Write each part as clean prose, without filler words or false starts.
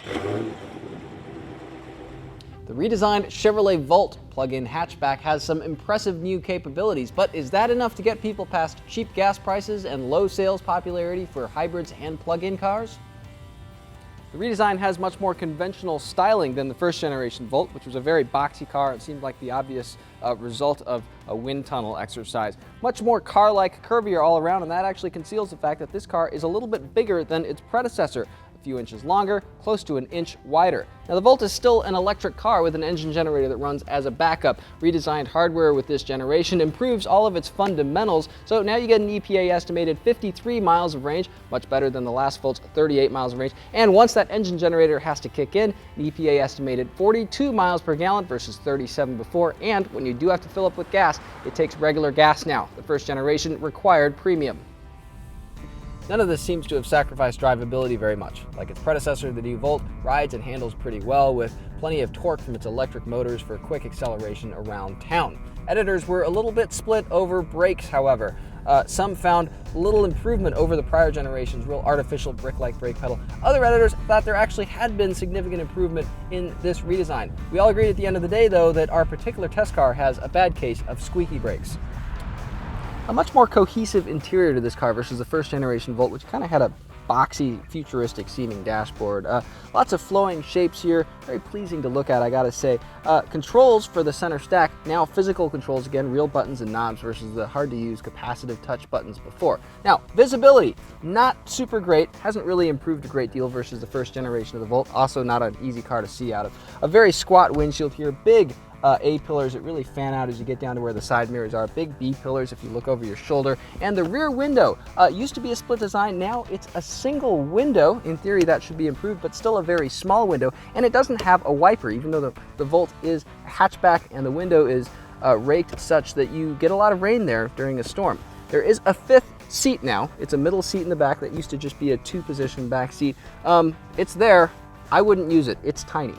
The redesigned Chevrolet Volt plug-in hatchback has some impressive new capabilities, but is that enough to get people past cheap gas prices and low sales popularity for hybrids and plug-in cars? The redesign has much more conventional styling than the first generation Volt, which was a very boxy car. It seemed like the obvious result of a wind tunnel exercise. Much more car-like, curvier all around, and that actually conceals the fact that this car is a little bit bigger than its predecessor. Few inches longer, close to an inch wider. Now the Volt is still an electric car with an engine generator that runs as a backup. Redesigned hardware with this generation improves all of its fundamentals, so now you get an EPA estimated 53 miles of range, much better than the last Volt's 38 miles of range. And once that engine generator has to kick in, the EPA estimated 42 miles per gallon versus 37 before, and when you do have to fill up with gas, it takes regular gas now. The first generation required premium. None of this seems to have sacrificed drivability very much. Like its predecessor, the new Volt rides and handles pretty well with plenty of torque from its electric motors for quick acceleration around town. Editors were a little bit split over brakes, however. Some found little improvement over the prior generation's real artificial brick-like brake pedal. Other editors thought there actually had been significant improvement in this redesign. We all agreed at the end of the day, though, that our particular test car has a bad case of squeaky brakes. A much more cohesive interior to this car versus the first generation Volt, which kind of had a boxy, futuristic seeming dashboard. Lots of flowing shapes here, very pleasing to look at, I gotta say. Controls for the center stack, now physical controls again, real buttons and knobs versus the hard to use capacitive touch buttons before. Now, visibility, not super great, hasn't really improved a great deal versus the first generation of the Volt, also not an easy car to see out of. A very squat windshield here, big A-pillars that really fan out as you get down to where the side mirrors are. Big B-pillars if you look over your shoulder. And the rear window used to be a split design. Now it's a single window. In theory, that should be improved, but still a very small window. And it doesn't have a wiper, even though the Volt is a hatchback and the window is raked such that you get a lot of rain there during a storm. There is a fifth seat now. It's a middle seat in the back that used to just be a two-position back seat. It's there. I wouldn't use it. It's tiny.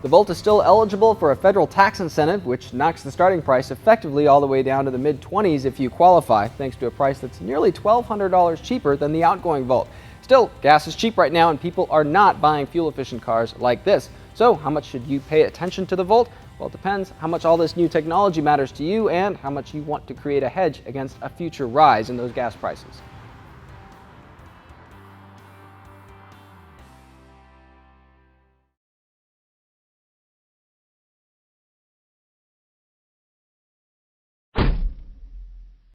The Volt is still eligible for a federal tax incentive, which knocks the starting price effectively all the way down to the mid-20s if you qualify, thanks to a price that's nearly $1,200 cheaper than the outgoing Volt. Still, gas is cheap right now and people are not buying fuel-efficient cars like this. So how much should you pay attention to the Volt? Well, it depends how much all this new technology matters to you and how much you want to create a hedge against a future rise in those gas prices.